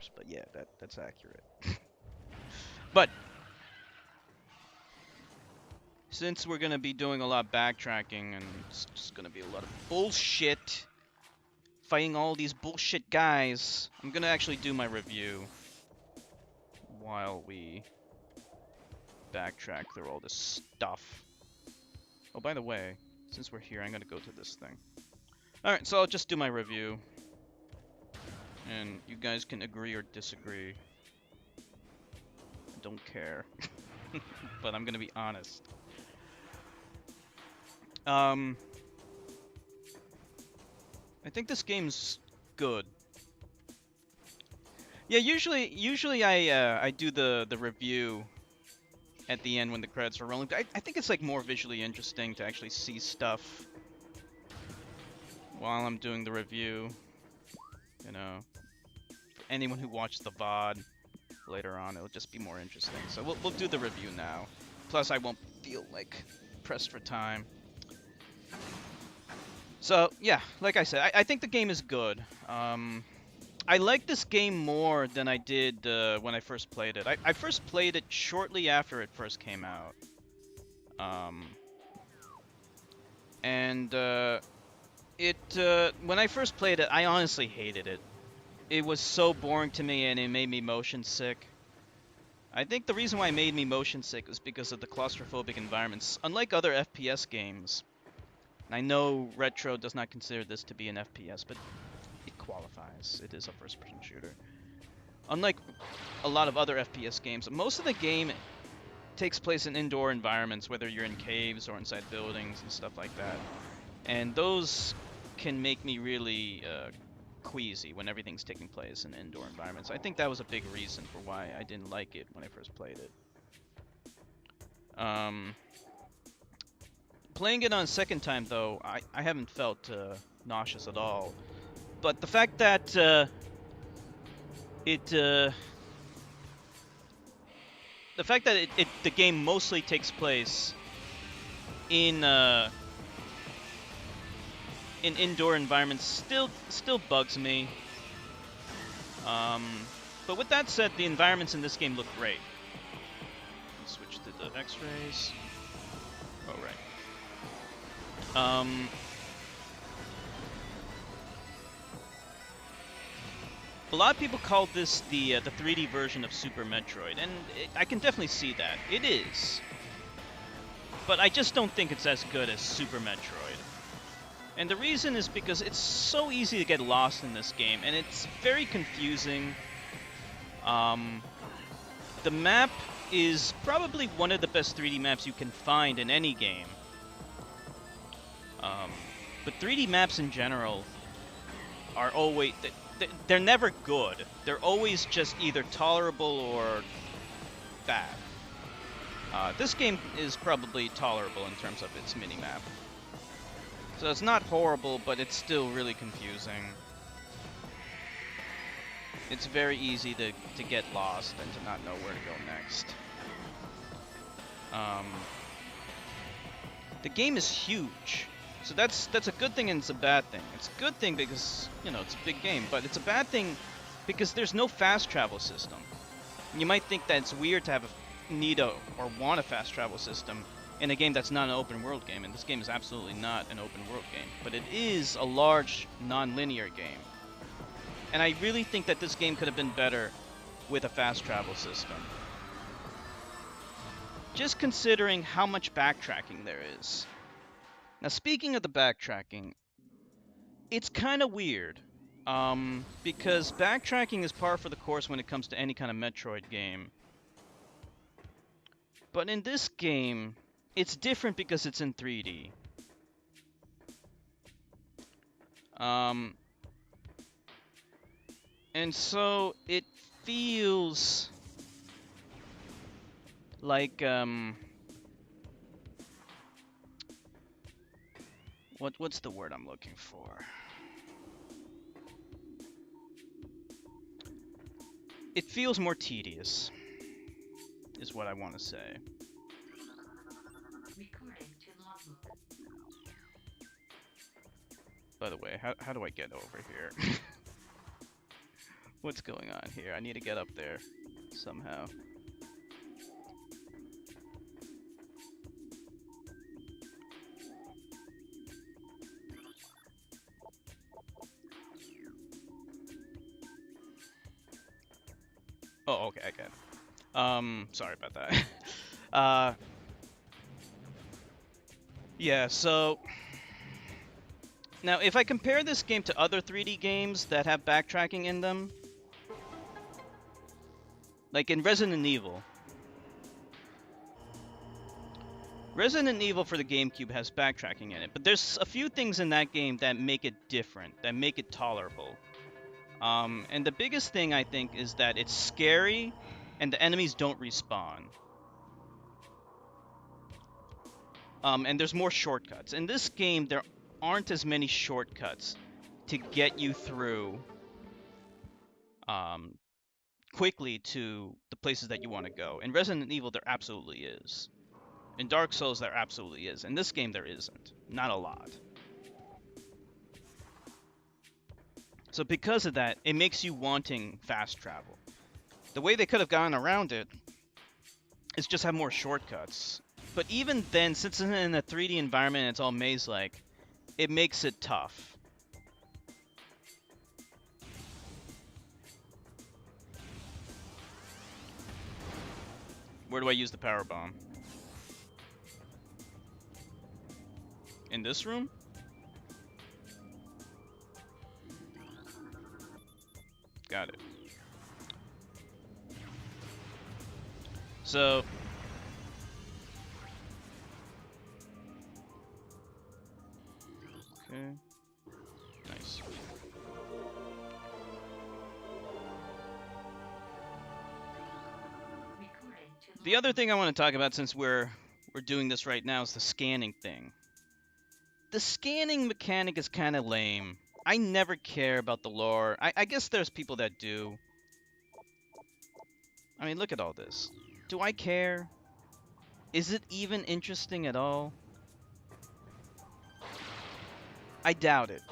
maps, but yeah, that's accurate. But since we're gonna be doing a lot of backtracking and it's just gonna be a lot of bullshit, fighting all these bullshit guys, I'm gonna actually do my review while we backtrack through all this stuff. Oh, by the way, since we're here, I'm gonna go to this thing. Alright, so I'll just do my review. And you guys can agree or disagree. I don't care. But I'm gonna be honest. I think this game's good. Yeah, usually I do the review at the end when the credits are rolling. I think it's like more visually interesting to actually see stuff while I'm doing the review. You know, for anyone who watched the VOD later on, it'll just be more interesting. So we'll do the review now. Plus, I won't feel like pressed for time. So yeah, like I said, I think the game is good. I like this game more than I did when I first played it. I first played it shortly after it first came out. And when I first played it, I honestly hated it. It was so boring to me and it made me motion sick. I think the reason why it made me motion sick was because of the claustrophobic environments. Unlike other FPS games, and I know Retro does not consider this to be an FPS, but it qualifies. It is a first-person shooter. Unlike a lot of other FPS games, most of the game takes place in indoor environments, whether you're in caves or inside buildings and stuff like that. And those can make me really queasy when everything's taking place in indoor environments. I think that was a big reason for why I didn't like it when I first played it. Playing it on a second time, though, I haven't felt nauseous at all. But the fact that the game mostly takes place in indoor environments still bugs me. But with that said, the environments in this game look great. Let's switch to the X-rays. Oh right. A lot of people call this the 3D version of Super Metroid, and I can definitely see that. It is. But I just don't think it's as good as Super Metroid. And the reason is because it's so easy to get lost in this game, and it's very confusing. The map is probably one of the best 3D maps you can find in any game. But 3D maps in general are always... They're never good. They're always just either tolerable or bad. This game is probably tolerable in terms of its minimap. So it's not horrible, but it's still really confusing. It's very easy to get lost and to not know where to go next. The game is huge. So that's a good thing and it's a bad thing. It's a good thing because, you know, it's a big game, but it's a bad thing because there's no fast travel system. You might think that it's weird to have or want a fast travel system in a game that's not an open world game, and this game is absolutely not an open world game, but it is a large non-linear game. And I really think that this game could have been better with a fast travel system. Just considering how much backtracking there is. Now, speaking of the backtracking, it's kind of weird, because backtracking is par for the course when it comes to any kind of Metroid game. But in this game, it's different because it's in 3D. And so it feels like, what's the word I'm looking for? It feels more tedious, is what I want to say. By the way, how do I get over here? What's going on here? I need to get up there somehow. Oh, okay, I get it. Sorry about that. Yeah, so now if I compare this game to other 3D games that have backtracking in them, like in Resident Evil for the GameCube has backtracking in it, but there's a few things in that game that make it different, that make it tolerable. And the biggest thing I think is that it's scary and the enemies don't respawn. And there's more shortcuts. In this game, there aren't as many shortcuts to get you through quickly to the places that you want to go. In Resident Evil, there absolutely is. In Dark Souls, there absolutely is. In this game, there isn't. Not a lot. So because of that, it makes you wanting fast travel. The way they could have gone around it is just have more shortcuts. But even then, since it's in a 3D environment and it's all maze-like, it makes it tough. Where do I use the power bomb? In this room? Got it. So okay. Nice. The other thing I want to talk about, since we're doing this right now, is the scanning thing. The scanning mechanic is kind of lame. I never care about the lore. I guess there's people that do. I mean, look at all this. Do I care? Is it even interesting at all? I doubt it.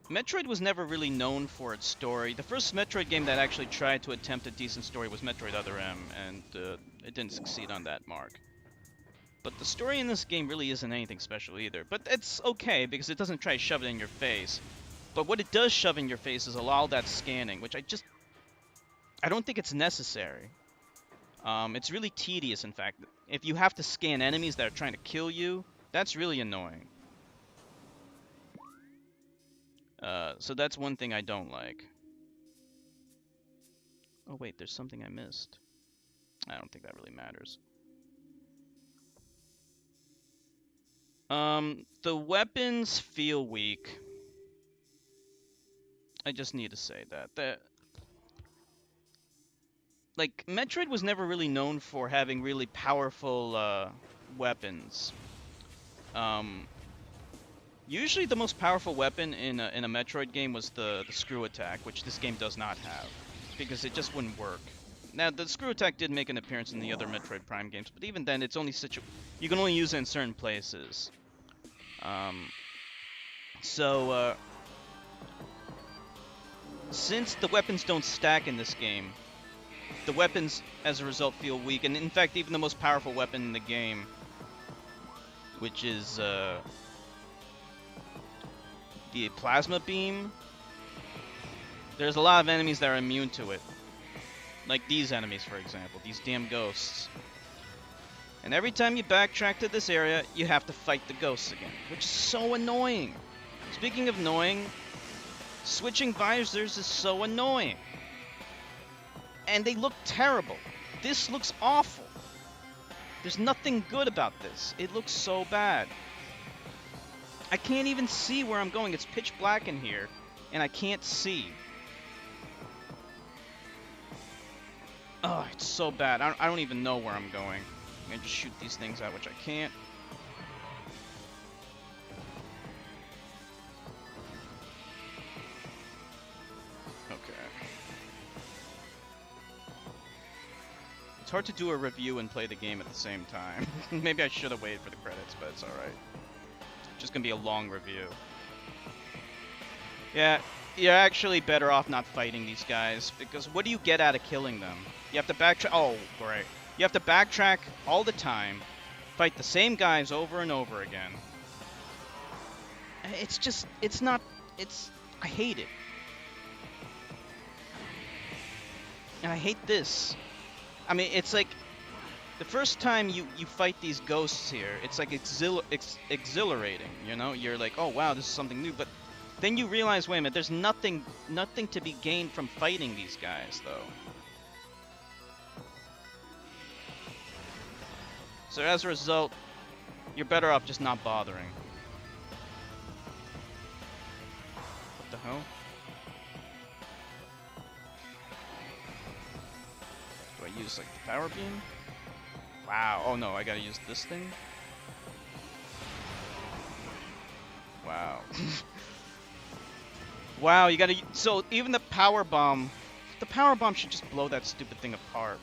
Metroid was never really known for its story. The first Metroid game that actually tried to attempt a decent story was Metroid Other M, and it didn't succeed on that mark. But the story in this game really isn't anything special either. But it's okay, because it doesn't try to shove it in your face. But what it does shove in your face is a lot of that scanning, which I don't think it's necessary. It's really tedious, in fact. If you have to scan enemies that are trying to kill you, that's really annoying. So that's one thing I don't like. Oh wait, there's something I missed. I don't think that really matters. The weapons feel weak. I just need to say that. Like, Metroid was never really known for having really powerful weapons. Usually the most powerful weapon in a Metroid game was the screw attack, which this game does not have, because it just wouldn't work. Now, the screw attack did make an appearance in the other Metroid Prime games, but even then, it's only you can only use it in certain places. Since the weapons don't stack in this game, the weapons, as a result, feel weak. And in fact, even the most powerful weapon in the game, which is the plasma beam, there's a lot of enemies that are immune to it. Like these enemies, for example, these damn ghosts. And every time you backtrack to this area, you have to fight the ghosts again, which is so annoying. Speaking of annoying, switching visors is so annoying. And they look terrible. This looks awful. There's nothing good about this. It looks so bad. I can't even see where I'm going. It's pitch black in here, and I can't see. Oh, it's so bad. I don't even know where I'm going. I'm gonna just shoot these things out, which I can't. It's hard to do a review and play the game at the same time. Maybe I should have waited for the credits, but it's alright. Just gonna be a long review. Yeah, You're actually better off not fighting these guys, because what do you get out of killing them? You have to backtrack. Oh, great. You have to backtrack all the time, fight the same guys over and over again. It's just, it's not, it's, I hate it. And I hate this. I mean, it's like, the first time you fight these ghosts here, it's like exhilarating, you know? You're like, oh wow, this is something new, but then you realize, wait a minute, there's nothing to be gained from fighting these guys, though. So as a result, you're better off just not bothering. What the hell? Do I use, like, the power beam? Wow. Oh no, I gotta use this thing? Wow. Wow, you gotta... So, even the power bomb should just blow that stupid thing apart.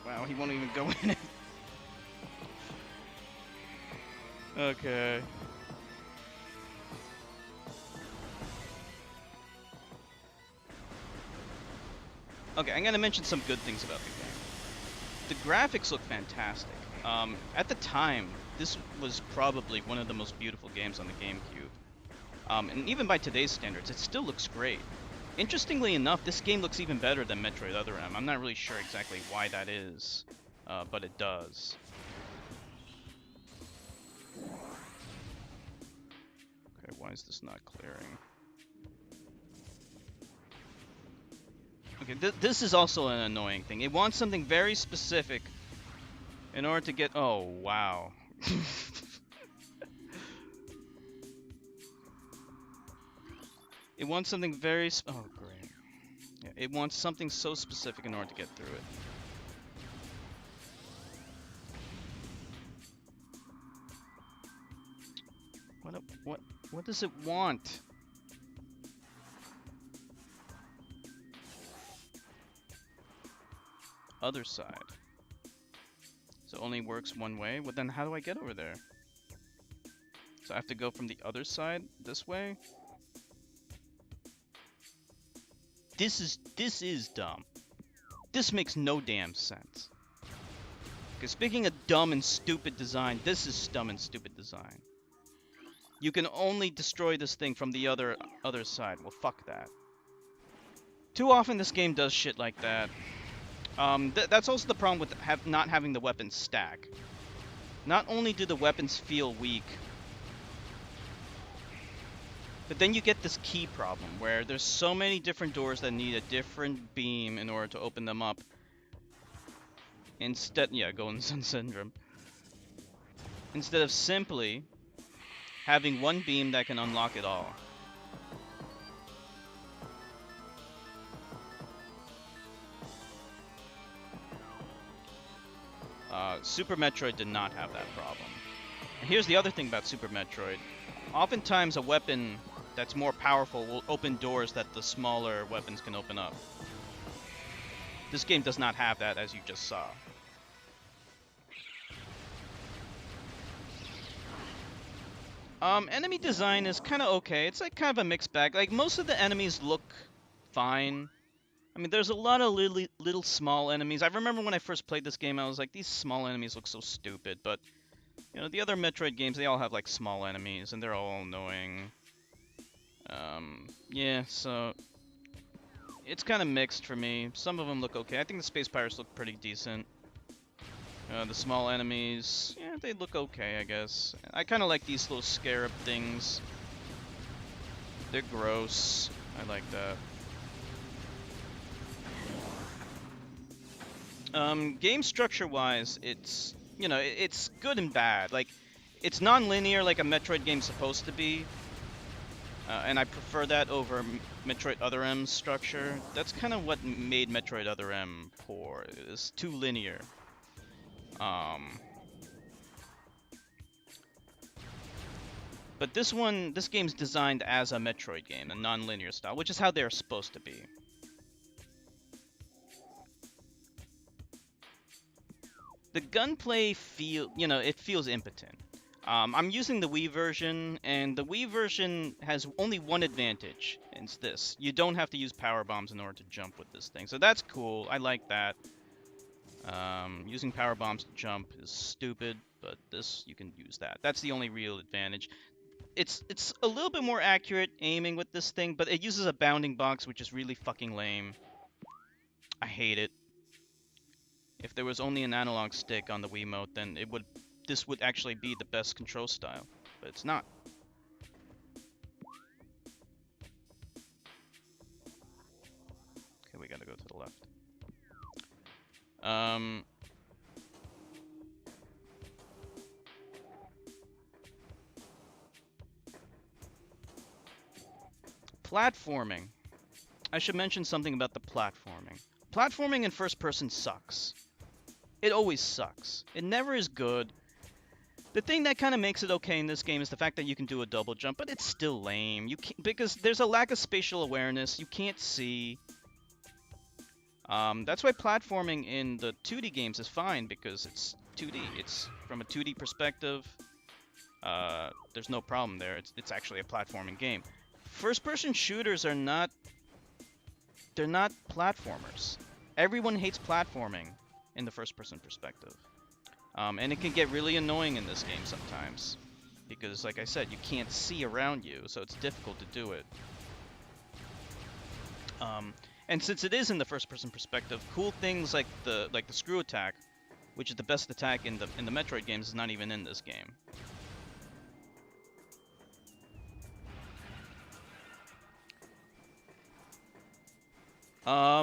Wow, he won't even go in it. Okay. Okay, I'm gonna mention some good things about the game. The graphics look fantastic. At the time, this was probably one of the most beautiful games on the GameCube. And even by today's standards, it still looks great. Interestingly enough, this game looks even better than Metroid Other M. I'm not really sure exactly why that is, but it does. Okay, why is this not clearing? Okay, this is also an annoying thing. It wants something very specific in order to get... Oh, wow. It wants something very... Oh, great. Yeah, it wants something so specific in order to get through it. What does it want? Other side. So it only works one way? Well, then how do I get over there? So I have to go from the other side this way? This is dumb. This makes no damn sense. Okay, speaking of dumb and stupid design, this is dumb and stupid design. You can only destroy this thing from the other side. Well, fuck that. Too often this game does shit like that. That's also the problem with not having the weapons stack. Not only do the weapons feel weak, but then you get this key problem where there's so many different doors that need a different beam in order to open them up. Instead, yeah, Golden Sun Syndrome. Instead of simply having one beam that can unlock it all. Super Metroid did not have that problem. And here's the other thing about Super Metroid. Oftentimes a weapon that's more powerful will open doors that the smaller weapons can open up. This game does not have that, as you just saw. Enemy design is kind of okay. It's like kind of a mixed bag. Like, most of the enemies look fine. I mean, there's a lot of little small enemies. I remember when I first played this game, I was like, these small enemies look so stupid. But, you know, the other Metroid games, they all have, like, small enemies, and they're all annoying. Yeah, so it's kind of mixed for me. Some of them look okay. I think the Space Pirates look pretty decent. The small enemies, yeah, they look okay, I guess. I kind of like these little scarab things. They're gross. I like that. Game structure-wise, it's, you know, it's good and bad. Like, it's non-linear like a Metroid game's supposed to be. And I prefer that over Metroid Other M's structure. That's kind of what made Metroid Other M poor. It was too linear. But this game's designed as a Metroid game, a non-linear style, which is how they're supposed to be. The gunplay it feels impotent. I'm using the Wii version, and the Wii version has only one advantage, and it's this. You don't have to use power bombs in order to jump with this thing, so that's cool. I like that. Using power bombs to jump is stupid, but this, you can use that. That's the only real advantage. It's a little bit more accurate aiming with this thing, but it uses a bounding box, which is really fucking lame. I hate it. If there was only an analog stick on the Wiimote, then this would actually be the best control style, but it's not. Okay, we gotta go to the left. Platforming. I should mention something about the platforming. Platforming in first person sucks. It always sucks. It never is good. The thing that kind of makes it okay in this game is the fact that you can do a double jump, but it's still lame. You can't, because there's a lack of spatial awareness. You can't see. That's why platforming in the 2D games is fine, because it's 2D. It's from a 2D perspective. There's no problem there. It's actually a platforming game. First-person shooters are not. They're not platformers. Everyone hates platforming in the first-person perspective. And it can get really annoying in this game sometimes. Because, like I said, you can't see around you, so it's difficult to do it. And since it is in the first-person perspective, cool things like the screw attack, which is the best attack in the Metroid games, is not even in this game.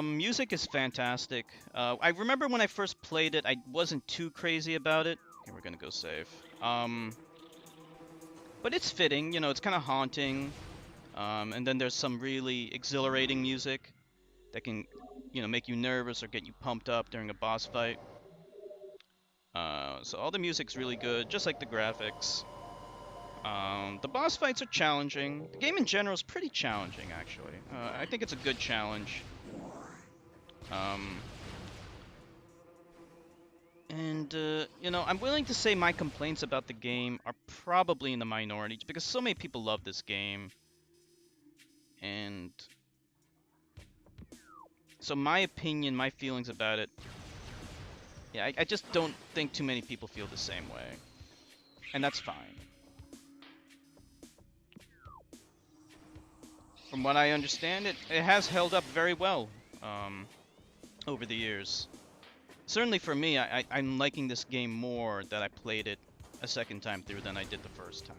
Music is fantastic. I remember when I first played it, I wasn't too crazy about it. Okay, we're gonna go save. But it's fitting, you know, it's kind of haunting. And then there's some really exhilarating music that can, you know, make you nervous or get you pumped up during a boss fight. So all the music's really good, just like the graphics. The boss fights are challenging. The game in general is pretty challenging, actually. I think it's a good challenge. You know, I'm willing to say my complaints about the game are probably in the minority, because so many people love this game. And so my opinion, my feelings about it, yeah, I just don't think too many people feel the same way. And that's fine. From what I understand, it has held up very well over the years. Certainly for me, I'm liking this game more that I played it a second time through than I did the first time.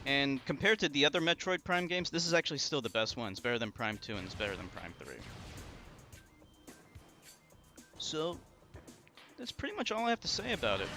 And compared to the other Metroid Prime games, this is actually still the best one. It's better than Prime 2 and it's better than Prime 3. So, that's pretty much all I have to say about it.